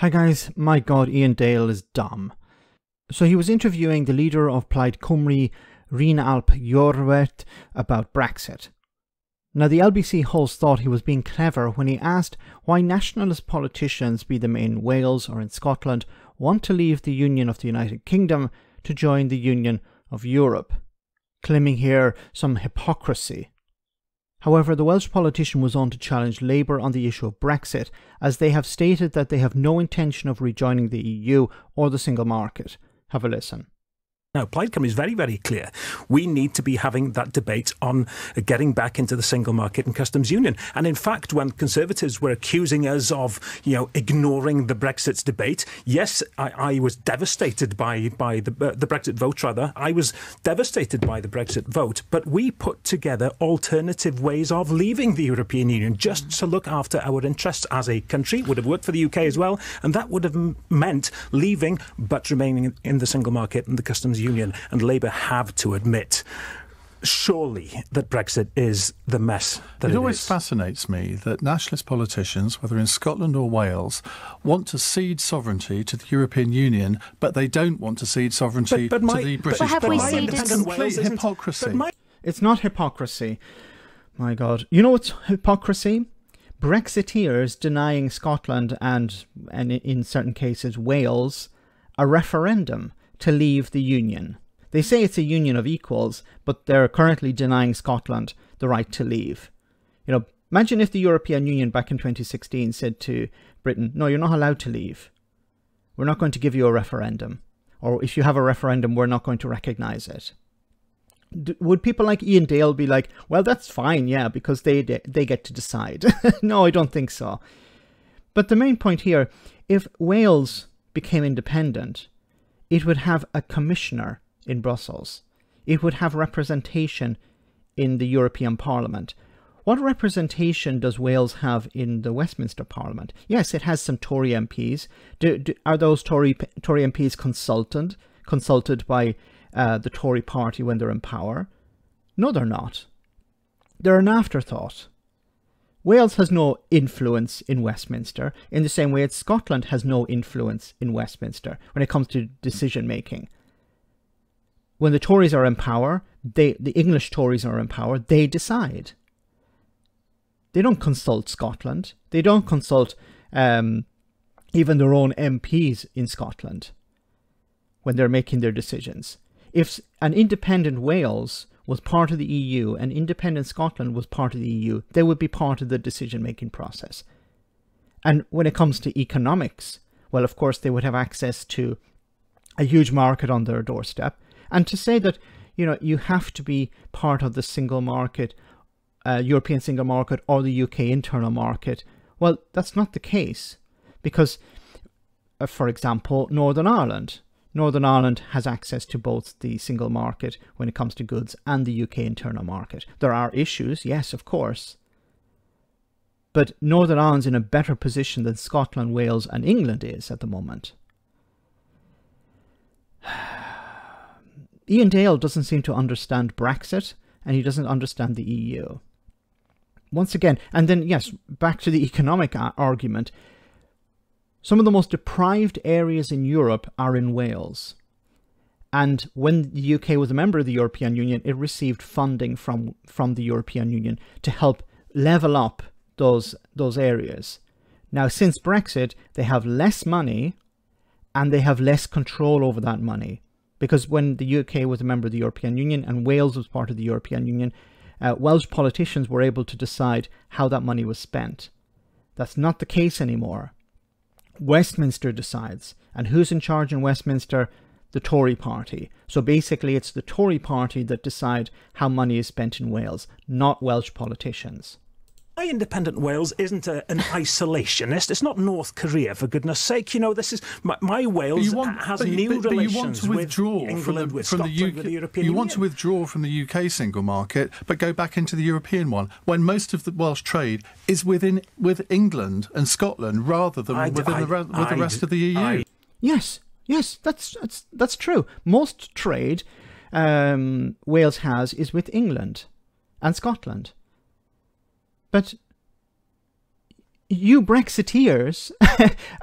Hi guys, my god, Iain Dale is dumb. So he was interviewing the leader of Plaid Cymru, Rhun Iorwerth, about Brexit. Now the LBC host thought he was being clever when he asked why nationalist politicians, be them in Wales or in Scotland, want to leave the Union of the United Kingdom to join the Union of Europe, claiming here some hypocrisy. However, the Welsh politician was on to challenge Labour on the issue of Brexit, as they have stated that they have no intention of rejoining the EU or the single market. Have a listen. Now, Plaid Cymru is very, very clear. We need to be having that debate on getting back into the single market and customs union. And in fact, when Conservatives were accusing us of, ignoring the Brexit debate, yes, I was devastated by the Brexit vote, rather. I was devastated by the Brexit vote. But we put together alternative ways of leaving the European Union just to look after our interests as a country. It would have worked for the UK as well. And that would have meant leaving but remaining in the single market and the customs union, and Labour have to admit, surely, that Brexit is the mess that it is. It always fascinates me that nationalist politicians, whether in Scotland or Wales, want to cede sovereignty to the European Union, but they don't want to cede sovereignty to the British Parliament. It's complete hypocrisy. It's not hypocrisy. My God. You know what's hypocrisy? Brexiteers denying Scotland and in certain cases Wales a referendum to leave the union. They say it's a union of equals, but they're currently denying Scotland the right to leave. Imagine if the European Union back in 2016 said to Britain, no, you're not allowed to leave. We're not going to give you a referendum. Or if you have a referendum, we're not going to recognise it. Would people like Iain Dale be like, well, that's fine, yeah, because they get to decide? No, I don't think so. But the main point here, if Wales became independent, it would have a commissioner in Brussels. It would have representation in the European Parliament. What representation does Wales have in the Westminster Parliament? Yes, it has some Tory MPs. Are those Tory MPs consulted by the Tory party when they're in power? No, they're not. They're an afterthought. Wales has no influence in Westminster in the same way as Scotland has no influence in Westminster when it comes to decision making. When the Tories are in power, the English Tories are in power, they decide. They don't consult Scotland. They don't consult even their own MPs in Scotland when they're making their decisions. If an independent Wales was part of the EU and independent Scotland was part of the EU, they would be part of the decision-making process. And when it comes to economics, well, of course, they would have access to a huge market on their doorstep. And to say that, you have to be part of the single market, European single market or the UK internal market, well, that's not the case. Because, for example, Northern Ireland has access to both the single market when it comes to goods and the UK internal market. There are issues, yes, of course. But Northern Ireland's in a better position than Scotland, Wales and England is at the moment. Iain Dale doesn't seem to understand Brexit, and he doesn't understand the EU. Once again, and then, yes, back to the economic argument. Some of the most deprived areas in Europe are in Wales. And when the UK was a member of the European Union, it received funding from the European Union to help level up those areas. Now, since Brexit, they have less money and they have less control over that money. Because when the UK was a member of the European Union and Wales was part of the European Union, Welsh politicians were able to decide how that money was spent. That's not the case anymore. Westminster decides. And who's in charge in Westminster? The Tory party. So basically it's the Tory party that decide how money is spent in Wales, not Welsh politicians. My independent Wales isn't an isolationist. It's not North Korea, for goodness sake. This is my Wales has new relations with England, with Scotland, with the European Union. You want to withdraw from the UK single market, but go back into the European one, when most of the Welsh trade is with England and Scotland rather than with the rest of the EU. Yes, that's true. Most trade Wales has is with England and Scotland. But you Brexiteers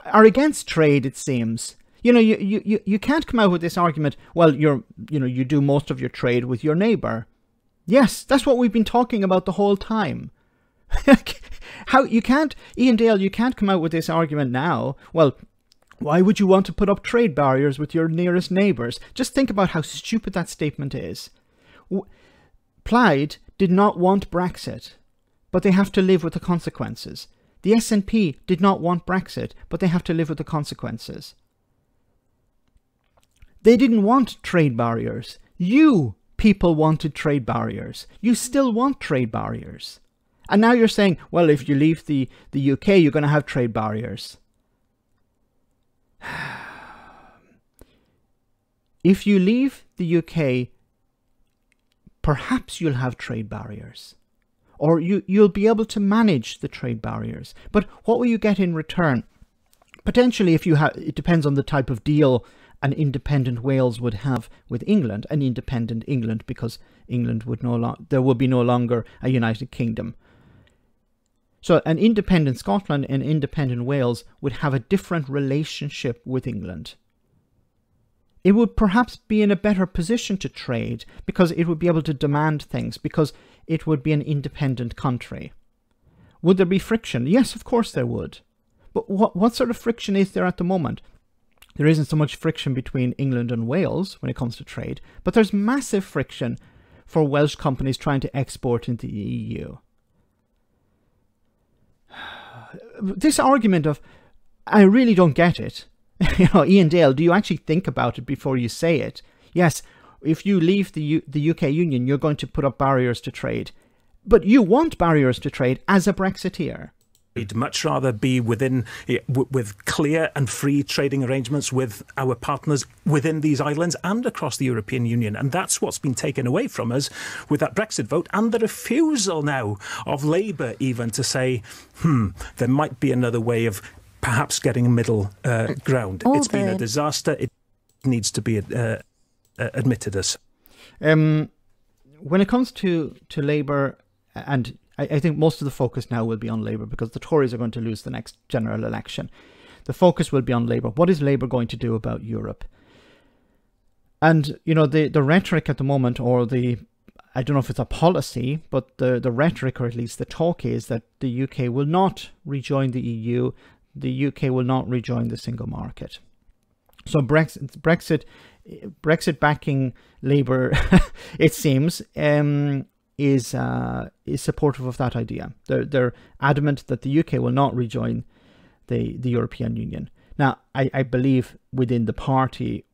are against trade, it seems. You know, you can't come out with this argument, well, you do most of your trade with your neighbour. Yes, that's what we've been talking about the whole time. How you can't, Iain Dale, you can't come out with this argument now. Well, why would you want to put up trade barriers with your nearest neighbours? Just think about how stupid that statement is. Plaid did not want Brexit, but they have to live with the consequences. The SNP did not want Brexit, but they have to live with the consequences. They didn't want trade barriers. You people wanted trade barriers. You still want trade barriers. And now you're saying, well, if you leave the UK, you're going to have trade barriers. If you leave the UK, perhaps you'll have trade barriers. Or you'll be able to manage the trade barriers. But what will you get in return? Potentially, if you have, it depends on the type of deal an independent Wales would have with England, an independent England, because England would there would be no longer a United Kingdom. So an independent Scotland and independent Wales would have a different relationship with England. It would perhaps be in a better position to trade because it would be able to demand things, because it would be an independent country. Would there be friction? Yes, of course there would. But what sort of friction is there at the moment? There isn't so much friction between England and Wales when it comes to trade, but there's massive friction for Welsh companies trying to export into the EU. This argument of, I really don't get it. You know, Iain Dale, do you actually think about it before you say it? Yes, if you leave the UK Union, you're going to put up barriers to trade. But you want barriers to trade as a Brexiteer. We'd much rather be with clear and free trading arrangements with our partners within these islands and across the European Union. And that's what's been taken away from us with that Brexit vote and the refusal now of Labour even to say, there might be another way of perhaps getting a middle ground. It's been a disaster. It needs to be admitted as. When it comes to Labour, and I think most of the focus now will be on Labour because the Tories are going to lose the next general election. The focus will be on Labour. What is Labour going to do about Europe? And, you know, the rhetoric at the moment, or I don't know if it's a policy, but the rhetoric, or at least the talk, is that the UK will not rejoin the EU. The UK will not rejoin the single market. So Brexit backing Labour, it seems, is supportive of that idea. They're adamant that the UK will not rejoin the European Union. Now, I believe within the party,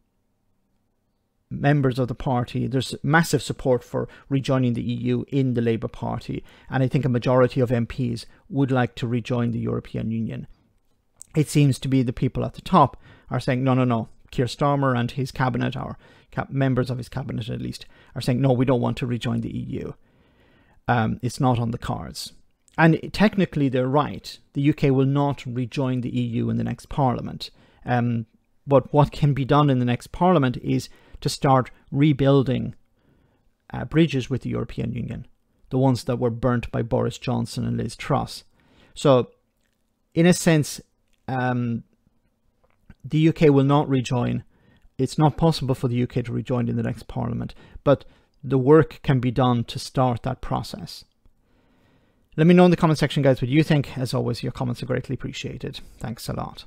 members of the party, there's massive support for rejoining the EU in the Labour Party, and I think a majority of MPs would like to rejoin the European Union. It seems to be the people at the top are saying, no. Keir Starmer and his cabinet, or members of his cabinet at least, are saying, no, we don't want to rejoin the EU. It's not on the cards. And technically they're right. The UK will not rejoin the EU in the next parliament. But what can be done in the next parliament is to start rebuilding bridges with the European Union, the ones that were burnt by Boris Johnson and Liz Truss. So in a sense, the UK will not rejoin. It's not possible for the UK to rejoin in the next parliament, but the work can be done to start that process. Let me know in the comment section, guys, what you think. As always, your comments are greatly appreciated. Thanks a lot.